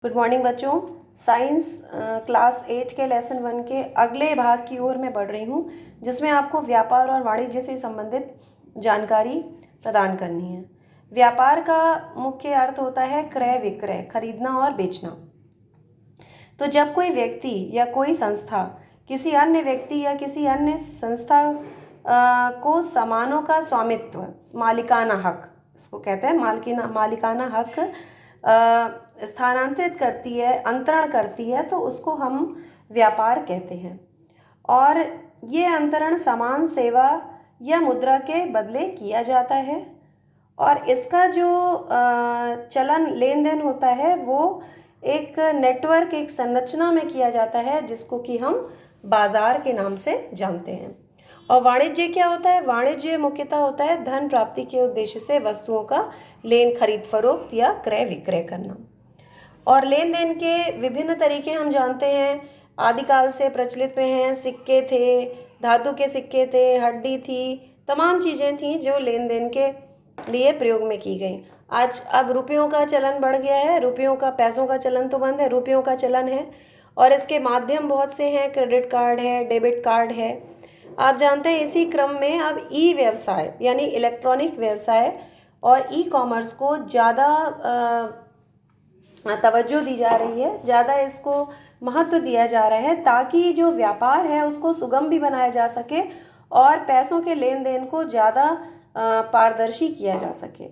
Good morning बच्चों। Science class 8 के lesson 1 के अगले भाग की ओर मैं बढ़ रही हूँ, जिसमें आपको व्यापार और वाणिज्य से संबंधित जानकारी प्रदान करनी है। व्यापार का मुख्य अर्थ होता है क्रय विक्रय, खरीदना और बेचना। तो जब कोई व्यक्ति या कोई संस्था किसी अन्य व्यक्ति या किसी अन्य संस्था को सामानों का स्वामित्व, मालिकाना हक, इसको कहते हैं मालिकाना हक, स्थानांतरित करती है, अंतरण करती है, तो उसको हम व्यापार कहते हैं। और ये अंतरण सामान, सेवा या मुद्रा के बदले किया जाता है। और इसका जो चलन लेन देन होता है वो एक नेटवर्क, एक संरचना में किया जाता है, जिसको कि हम बाजार के नाम से जानते हैं। और वाणिज्य क्या होता है? वाणिज्य मुख्यतः होता है धन प्राप्ति के उद्देश्य से वस्तुओं का लेन, खरीद फरोख्त या क्रय विक्रय करना। और लेन देन के विभिन्न तरीके हम जानते हैं, आदिकाल से प्रचलित में हैं। सिक्के थे, धातु के सिक्के थे, हड्डी थी, तमाम चीज़ें थीं जो लेन देन के लिए प्रयोग में की गई। आज अब रुपयों का चलन बढ़ गया है, रुपयों का, पैसों का चलन तो बंद है, रुपयों का चलन है। और इसके माध्यम बहुत से हैं, क्रेडिट कार्ड है, डेबिट कार्ड है। आप जानते हैं इसी क्रम में अब ई व्यवसाय यानी इलेक्ट्रॉनिक व्यवसाय और ई कॉमर्स को ज़्यादा तवज्जो दी जा रही है, ज़्यादा इसको महत्व दिया जा रहा है, ताकि जो व्यापार है उसको सुगम भी बनाया जा सके और पैसों के लेन देन को ज़्यादा पारदर्शी किया जा सके।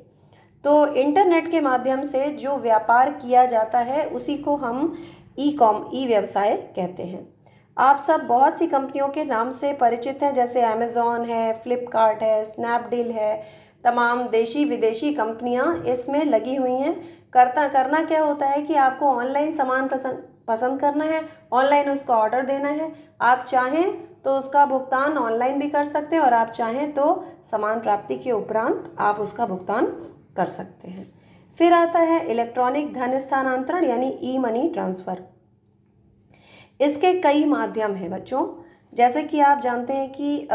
तो इंटरनेट के माध्यम से जो व्यापार किया जाता है उसी को हम ई व्यवसाय कहते हैं। आप सब बहुत सी कंपनियों के नाम से परिचित हैं, जैसे अमेज़ॉन है, फ्लिपकार्ट है, स्नैपडील है। तमाम देशी विदेशी कंपनियां इसमें लगी हुई हैं। करना क्या होता है कि आपको ऑनलाइन सामान पसंद करना है, ऑनलाइन उसका ऑर्डर देना है। आप चाहें तो उसका भुगतान ऑनलाइन भी कर सकते हैं और आप चाहें तो सामान प्राप्ति के उपरांत आप उसका भुगतान कर सकते हैं। फिर आता है इलेक्ट्रॉनिक धन स्थानांतरण यानी ई मनी ट्रांसफ़र। इसके कई माध्यम हैं बच्चों, जैसे कि आप जानते हैं कि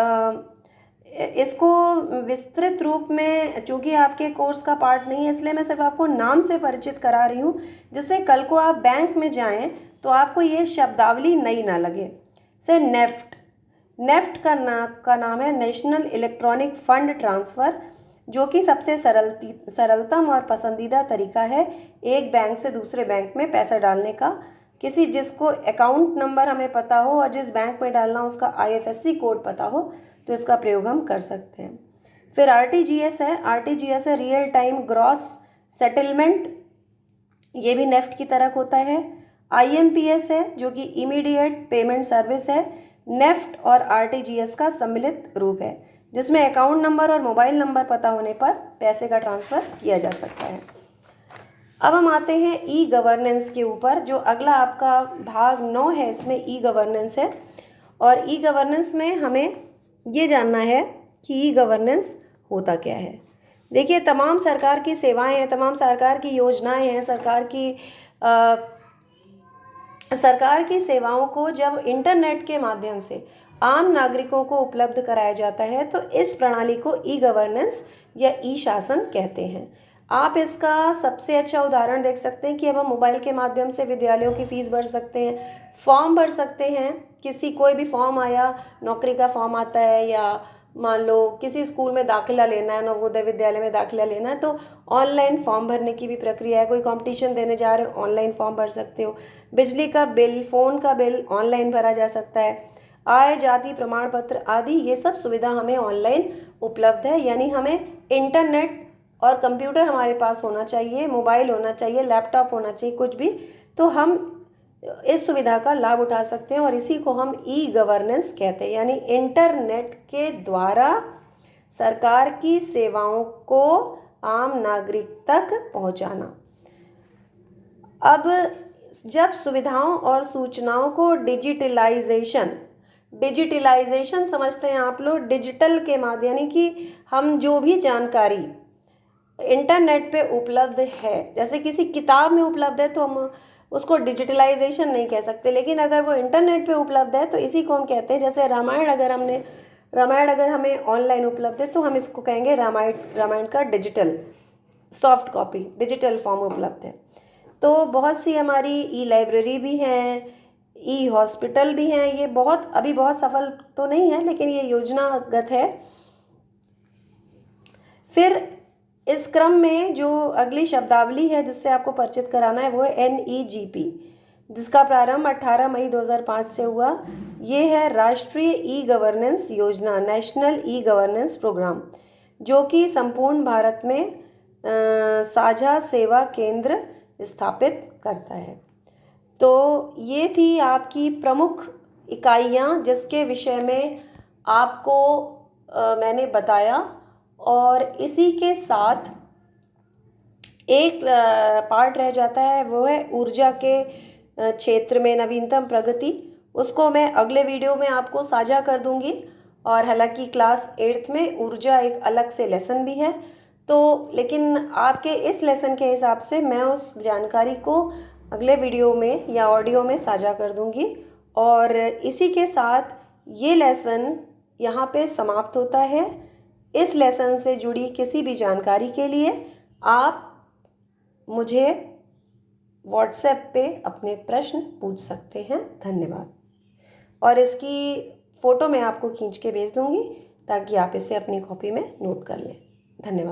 इसको विस्तृत रूप में, चूँकि आपके कोर्स का पार्ट नहीं है, इसलिए मैं सिर्फ आपको नाम से परिचित करा रही हूँ, जिससे कल को आप बैंक में जाएं तो आपको ये शब्दावली नई ना लगे। से नेफ्ट का नाम है नेशनल इलेक्ट्रॉनिक फंड ट्रांसफ़र, जो कि सबसे सरलतम और पसंदीदा तरीका है एक बैंक से दूसरे बैंक में पैसा डालने का। जिसको अकाउंट नंबर हमें पता हो और जिस बैंक में डालना उसका IFSC कोड पता हो, तो इसका प्रयोग हम कर सकते हैं। फिर RTGS है रियल टाइम ग्रॉस सेटलमेंट, ये भी नेफ्ट की तरह होता है। IMPS है जो कि इमीडिएट पेमेंट सर्विस है। नेफ्ट और RTGS का सम्मिलित रूप है, जिसमें अकाउंट नंबर और मोबाइल नंबर पता होने पर पैसे का ट्रांसफ़र किया जा सकता है। अब हम आते हैं ई गवर्नेंस के ऊपर, जो अगला आपका भाग 9 है, इसमें ई गवर्नेंस है। और ई गवर्नेंस में हमें ये जानना है कि ई गवर्नेंस होता क्या है। देखिए, तमाम सरकार की सेवाएं हैं, तमाम सरकार की योजनाएं हैं, सरकार की सेवाओं को जब इंटरनेट के माध्यम से आम नागरिकों को उपलब्ध कराया जाता है, तो इस प्रणाली को ई गवर्नेंस या ई शासन कहते हैं। आप इसका सबसे अच्छा उदाहरण देख सकते हैं कि अब हम मोबाइल के माध्यम से विद्यालयों की फ़ीस भर सकते हैं, फॉर्म भर सकते हैं। कोई भी फॉर्म आया, नौकरी का फॉर्म आता है, या मान लो किसी स्कूल में दाखिला लेना है, नवोदय विद्यालय में दाखिला लेना है, तो ऑनलाइन फॉर्म भरने की भी प्रक्रिया है। कोई कंपटीशन देने जा रहे हो, ऑनलाइन फॉर्म भर सकते हो। बिजली का बिल, फ़ोन का बिल ऑनलाइन भरा जा सकता है। आय, जाति प्रमाण पत्र आदि, ये सब सुविधा हमें ऑनलाइन उपलब्ध है। यानी हमें इंटरनेट और कंप्यूटर हमारे पास होना चाहिए, मोबाइल होना चाहिए, लैपटॉप होना चाहिए, कुछ भी, तो हम इस सुविधा का लाभ उठा सकते हैं। और इसी को हम ई गवर्नेंस कहते हैं, यानी इंटरनेट के द्वारा सरकार की सेवाओं को आम नागरिक तक पहुंचाना। अब जब सुविधाओं और सूचनाओं को डिजिटलाइजेशन समझते हैं आप लोग, डिजिटल के माध्यम, यानी कि हम जो भी जानकारी इंटरनेट पे उपलब्ध है, जैसे किसी किताब में उपलब्ध है तो हम उसको डिजिटलाइजेशन नहीं कह सकते, लेकिन अगर वो इंटरनेट पे उपलब्ध है तो इसी को हम कहते हैं। जैसे रामायण अगर हमें ऑनलाइन उपलब्ध है तो हम इसको कहेंगे रामायण का digital soft copy, digital form उपलब्ध है। तो बहुत सी हमारी ई लाइब्रेरी भी हैं, ई हॉस्पिटल भी हैं। ये अभी बहुत सफल तो नहीं है, लेकिन ये योजनागत है। फिर इस क्रम में जो अगली शब्दावली है जिससे आपको परिचित कराना है वो है NEGP, जिसका प्रारंभ 18 मई 2005 से हुआ। ये है राष्ट्रीय ई गवर्नेंस योजना, नेशनल ई गवर्नेंस प्रोग्राम, जो कि संपूर्ण भारत में साझा सेवा केंद्र स्थापित करता है। तो ये थी आपकी प्रमुख इकाइयाँ जिसके विषय में आपको मैंने बताया। और इसी के साथ एक पार्ट रह जाता है, वो है ऊर्जा के क्षेत्र में नवीनतम प्रगति। उसको मैं अगले वीडियो में आपको साझा कर दूंगी। और हालांकि क्लास 8th में ऊर्जा एक अलग से लेसन भी है, तो लेकिन आपके इस लेसन के हिसाब से मैं उस जानकारी को अगले वीडियो में या ऑडियो में साझा कर दूंगी। और इसी के साथ ये लेसन यहाँ पे समाप्त होता है। इस लेसन से जुड़ी किसी भी जानकारी के लिए आप मुझे व्हाट्सएप पे अपने प्रश्न पूछ सकते हैं। धन्यवाद। और इसकी फ़ोटो मैं आपको खींच के भेज दूंगी ताकि आप इसे अपनी कॉपी में नोट कर लें। धन्यवाद।